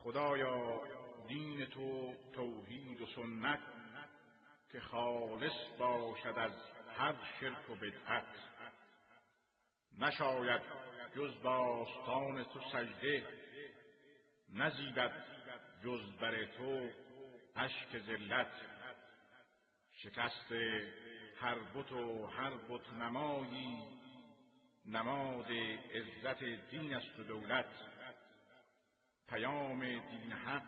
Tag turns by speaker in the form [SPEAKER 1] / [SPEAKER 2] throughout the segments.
[SPEAKER 1] خدایا دین تو توحید و سنت، که خالص باشد از هر شرک و بدعت. نشاید جز باستان تو سجده، نزیبد جز بر تو اشک ذلت. شکست هر بت و هر بت نمایی، نماد عزت دین است و دولت. پیام دین حق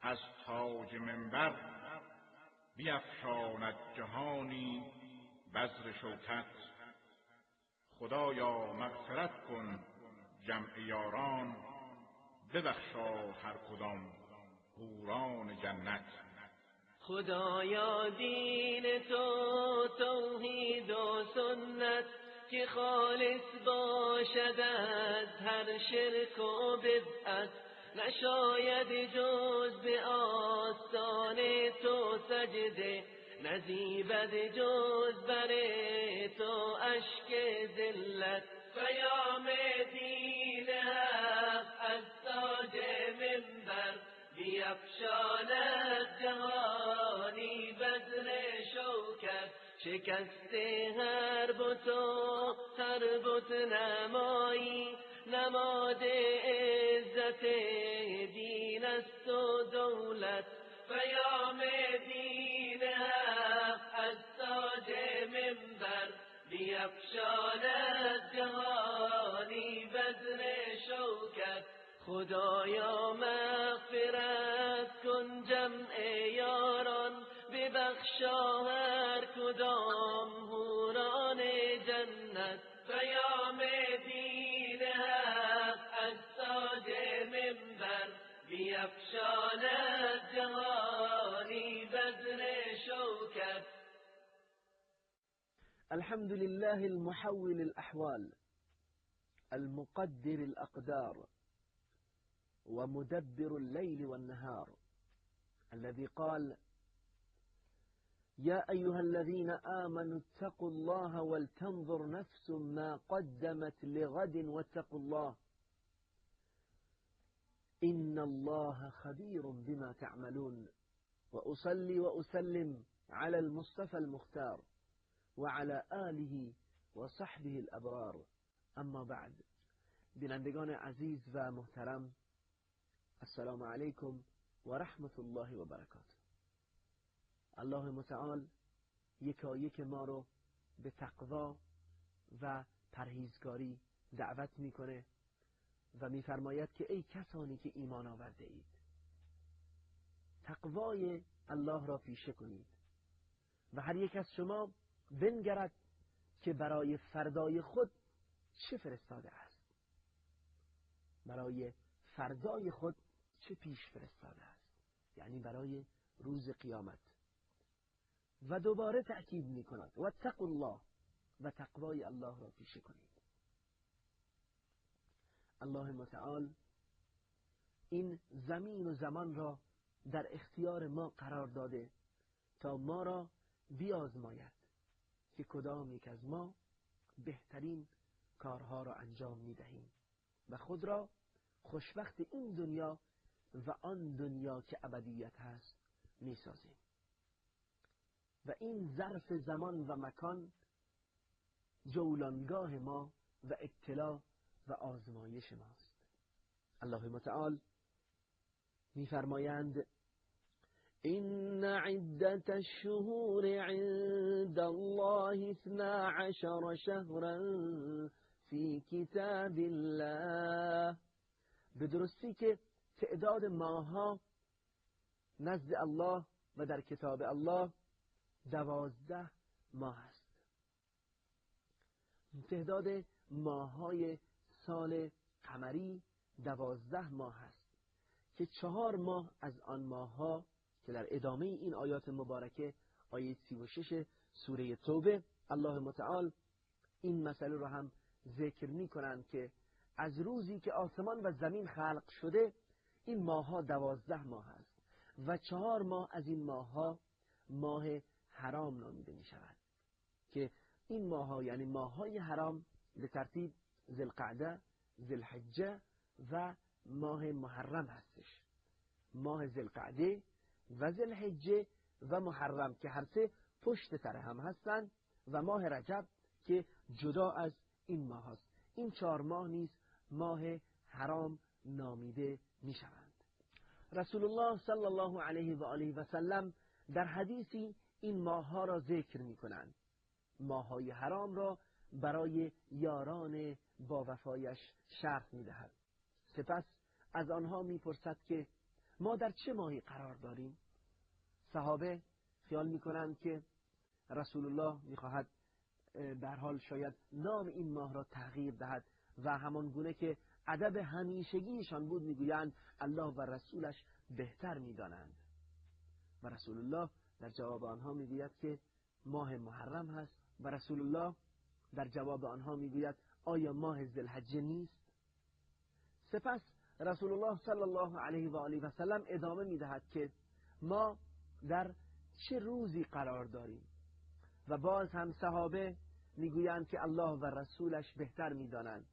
[SPEAKER 1] از تاج منبر، بیفشاند جهانی بذر شوکت. خدایا مغفرت کن جمع یاران، ببخشا هر کدام حوران جنت.
[SPEAKER 2] خدایا دین تو توحید و سنت، که خالص باشد از هر شرک و بدعت. نشاید جز به آستان تو سجده، نزیبد جز بر تو اشک ذلت. پیام دین حق از تاج منبر، بیفشاند جهانی بذر شوکت. شکست هر بت و هر بت نمایی، نماد عزت دین است و دولت. پیام دین حق از تاج منبر، بیفشاند جهانی بذر شوکت. خدایا مغفرت کن جمع یاران، ببخشا هر کدام حوران جنت. پیام دین حق از تاج منبر، بیفشاند جهانی بذر شوکت.
[SPEAKER 3] الحمد لله المحول الأحوال، المقدر الأقدار، ومدبر الليل والنهار، الذي قال: يا أيها الذين آمنوا اتقوا الله ولتنظر نفس ما قدمت لغد واتقوا الله إن الله خبير بما تعملون. وأصلي وأسلم على المصطفى المختار وعلى آله وصحبه الأبرار. اما بعد، بینندگان عزیز و محترم، السلام علیکم و رحمت الله و برکاته. الله متعال یکایک ما رو به تقوا و پرهیزگاری دعوت میکنه و میفرماید که ای کسانی که ایمان آورده اید، تقوای الله را پیشه کنید و هر یک از شما بنگرد که برای فردای خود چه فرستاده است، برای فردای خود چه پیش فرستاده است، یعنی برای روز قیامت. و دوباره تأکید می کند و اتقوا الله، و تقوای الله را پیشه کنید. الله متعال این زمین و زمان را در اختیار ما قرار داده تا ما را بیازماید که کدام یک از ما بهترین کارها را انجام می دهیم و خود را خوشبخت این دنیا و آن دنیا که ابدیت هست می سازیم. و این ظرف زمان و مکان جولانگاه ما و ابتلا و آزمایش ماست. الله متعال می‌فرمایند: إن عدة الشهور عند الله 12 شهرا في كتاب الله. به درستی که تعداد ماه‌ها نزد الله و در کتاب الله 12 ماه است. تعداد ماه‌های سال قمری 12 ماه است که 4 ماه از آن ماه‌ها که در ادامه این آیات مبارکه آیه 36 سوره توبه الله متعال این مسئله رو هم ذکر می کنند که از روزی که آسمان و زمین خلق شده این ماه‌ها 12 ماه است و 4 ماه از این ماه‌ها ماه حرام نامیده می شود که این ماه‌ها یعنی ماه‌های حرام به ترتیب ذوالقعده، ذوالحجه و ماه محرم هستش. ماه ذوالقعده و ذوالحجه و محرم که هر سه پشت سر هم هستند و ماه رجب که جدا از این ماه هست. این 4 ماه نیز ماه حرام نامیده می شوند. رسول الله صلی الله علیه و آله و سلم در حدیثی این ماه ها را ذکر می کنند. ماه های حرام را برای یاران با وفایش شرح می دهد. سپس از آنها می پرسد که ما در چه ماهی قرار داریم؟ صحابه خیال می کنند که رسول الله می خواهد در حال شاید نام این ماه را تغییر دهد و همان گونه که ادب همیشگیشان بود میگویند الله و رسولش بهتر میدانند و رسول الله در جواب آنها میگوید که ماه محرم هست و رسول الله در جواب آنها میگوید آیا ماه ذوالحجه نیست؟ سپس رسول الله صلی الله علیه و آله و سلم ادامه میدهد که ما در چه روزی قرار داریم و باز هم صحابه میگویند که الله و رسولش بهتر میدانند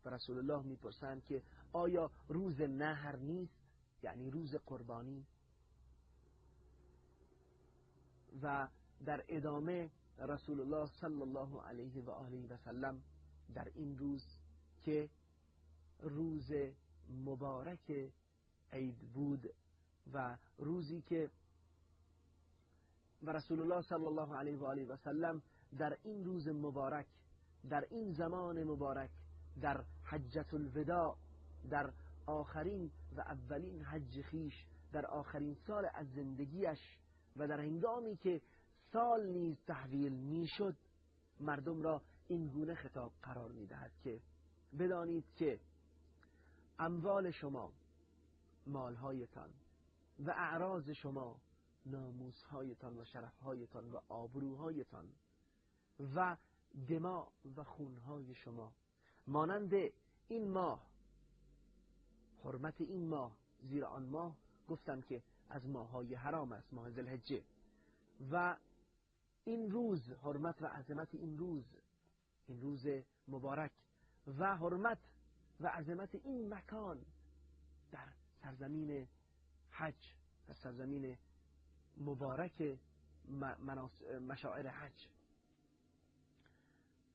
[SPEAKER 3] و رسول الله میپرسند که آیا روز نحر نیست، یعنی روز قربانی؟ و در ادامه رسول الله صلی الله علیه و آله و سلم در این روز که روز مبارک عید بود و روزی که و رسول الله صلی الله علیه و آله و سلم در این روز مبارک، در این زمان مبارک، در حجة الوداع، در آخرین و اولین حج خیش، در آخرین سال از زندگیش و در هنگامی که سال نیز تحویل میشد، مردم را این گونه خطاب قرار میدهد که بدانید که اموال شما، مالهایتان و اعراض شما، ناموسهایتان و شرفهایتان و آبروهایتان و دماء و خونهای شما مانند این ماه، حرمت این ماه، زیرا آن ماه گفتم که از ماههای حرام است، ماه ذوالحجه، و این روز، حرمت و عظمت این روز مبارک و حرمت و عظمت این مکان در سرزمین حج، در سرزمین مبارک مشاعر حج.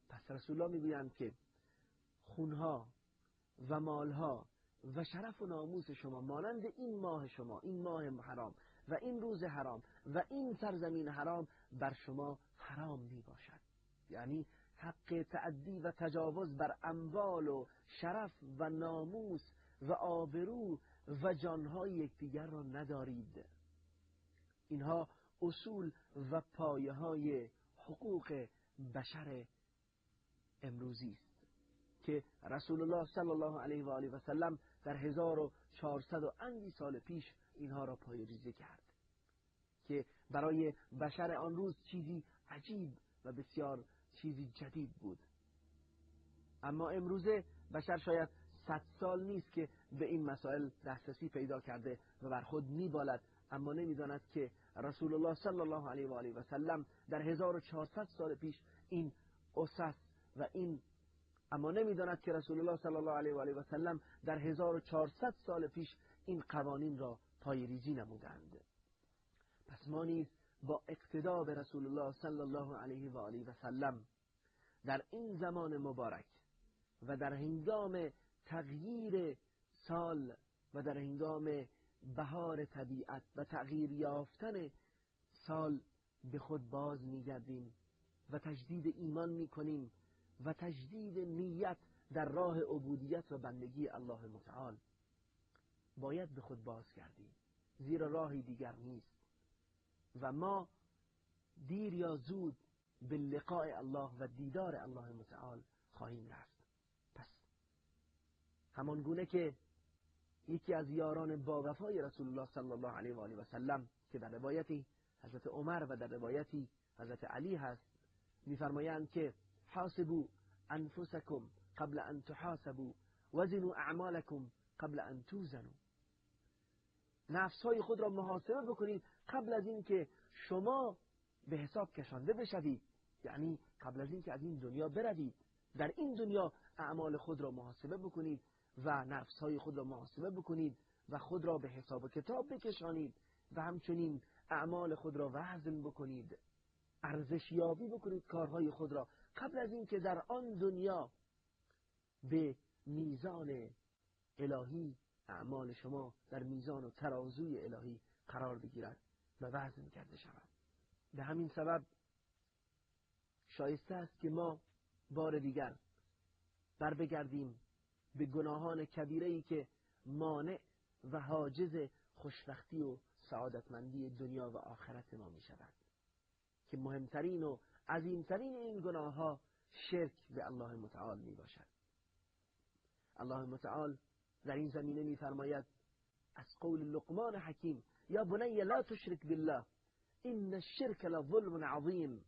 [SPEAKER 3] پس رسول الله میگویند که خونها و مالها و شرف و ناموس شما مانند این ماه شما، این ماه حرام و این روز حرام و این سرزمین حرام بر شما حرام می باشد. یعنی حق تعدی و تجاوز بر اموال و شرف و ناموس و آبرو و جانهای یکدیگر را ندارید. اینها اصول و پایه های حقوق بشر امروزی است که رسول الله صلی الله علیه و آله و سلم در 1400 و اندی سال پیش اینها را پایه‌ریزی کرد که برای بشر آن روز چیزی عجیب و بسیار چیزی جدید بود. اما امروزه بشر شاید 100 سال نیست که به این مسائل دسترسی پیدا کرده و بر خود میبالد، اما نمیداند که رسول الله صلی الله علیه و آله و سلم در 1400 سال پیش این اساس و این، اما نمیداند که رسول الله صلی الله علیه و آله و سلم در 1400 سال پیش این قوانین را پایه‌ریزی نمودند. پس ما نیز با اقتدا به رسول الله صلی الله علیه و آله و سلم در این زمان مبارک و در هنگام تغییر سال و در هنگام بهار طبیعت و تغییر یافتن سال به خود باز می‌گردیم و تجدید ایمان می‌کنیم و تجدید نیت در راه عبودیت و بندگی الله متعال. باید به خود باز گردیم، زیرا راهی دیگر نیست و ما دیر یا زود به لقاء الله و دیدار الله متعال خواهیم رفت. پس همان گونه که یکی از یاران با وفای رسول الله صلی الله علیه و آله و سلم که در روایتی حضرت عمر و در روایتی حضرت علی هست می‌فرمایند که حاسبوا انفسکم قبل ان تحاسبوا وزنوا اعمالکم قبل ان توزنوا. نفسهای خود را محاسبه بکنید قبل از این که شما به حساب کشانده بشوید، یعنی قبل از این که از این دنیا بروید. در این دنیا اعمال خود را محاسبه بکنید و نفسهای خود را محاسبه بکنید و خود را به حساب و کتاب بکشانید و همچنین اعمال خود را وزن بکنید، ارزشیابی بکنید کارهای خود را قبل از اینکه در آن دنیا به میزان الهی اعمال شما در میزان و ترازوی الهی قرار بگیرد و وزن کرده شود. به همین سبب شایسته است که ما بار دیگر بر بگردیم به گناهان کبیره‌ای که مانع و حاجز خوشبختی و سعادتمندی دنیا و آخرت ما می شود، که مهمترین و عظیمترین این گناه ها شرک به الله متعال می باشد. الله متعال در این زمینه می فرماید از قول لقمان حکیم: یا بنی لا تشرک بالله این الشرک لظلم عظیم.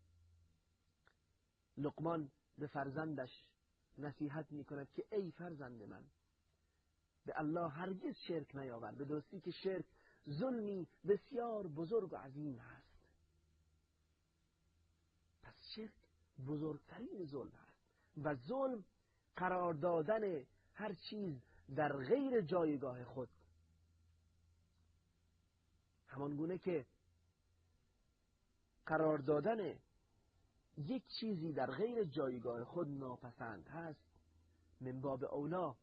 [SPEAKER 3] لقمان به فرزندش نصیحت می کند که ای فرزند من، به الله هرگز شرک نیاور، به درستی که شرک ظلمی بسیار بزرگ و عظیم هست. پس شرک بزرگترین ظلم هست و ظلم قرار دادن هر چیز در غیر جایگاه خود. همان گونه که قرار دادن یک چیزی در غیر جایگاه خود ناپسند هست، من باب اولا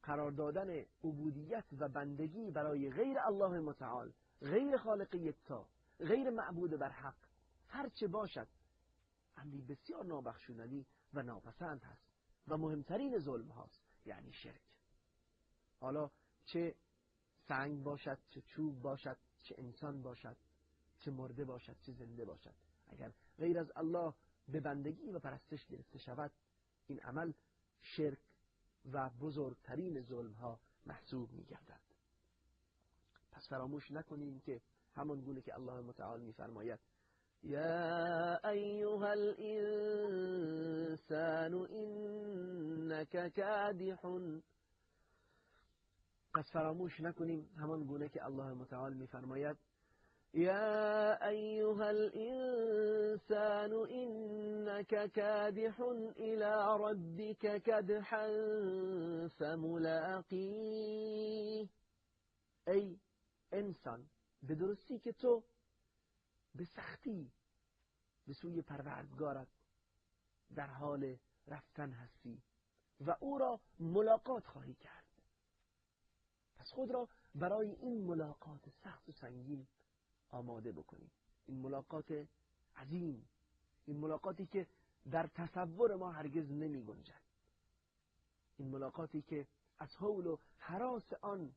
[SPEAKER 3] قرار دادن عبودیت و بندگی برای غیر الله متعال، غیر خالق یکتا، غیر معبود بر حق، هر چه باشد امری بسیار نابخشودنی و ناپسند هست و مهمترین ظلم هاست، یعنی شرک. حالا چه سنگ باشد، چه چوب باشد، چه انسان باشد، چه مرده باشد، چه زنده باشد، اگر غیر از الله به بندگی و پرستش گرفته شود، این عمل شرک و بزرگترین ظلم ها محسوب می گردد. پس فراموش نکنیم که همان گونه که الله متعال می فرماید:
[SPEAKER 2] یا ایها الانسان انک کادح.
[SPEAKER 3] پس فراموش نکنیم همان گونه که الله متعال می فرماید:
[SPEAKER 2] یا ایها الانسان انک کادح الى ربک کدحا فملاقیه.
[SPEAKER 3] ای انسان، به درستی که تو به سختی به سوی پروردگارت در حال رفتن هستی و او را ملاقات خواهی کرد. پس خود را برای این ملاقات سخت و سنگین آماده بکنید. این ملاقات عظیم، این ملاقاتی که در تصور ما هرگز نمی گنجد، این ملاقاتی که از هول و هراس آن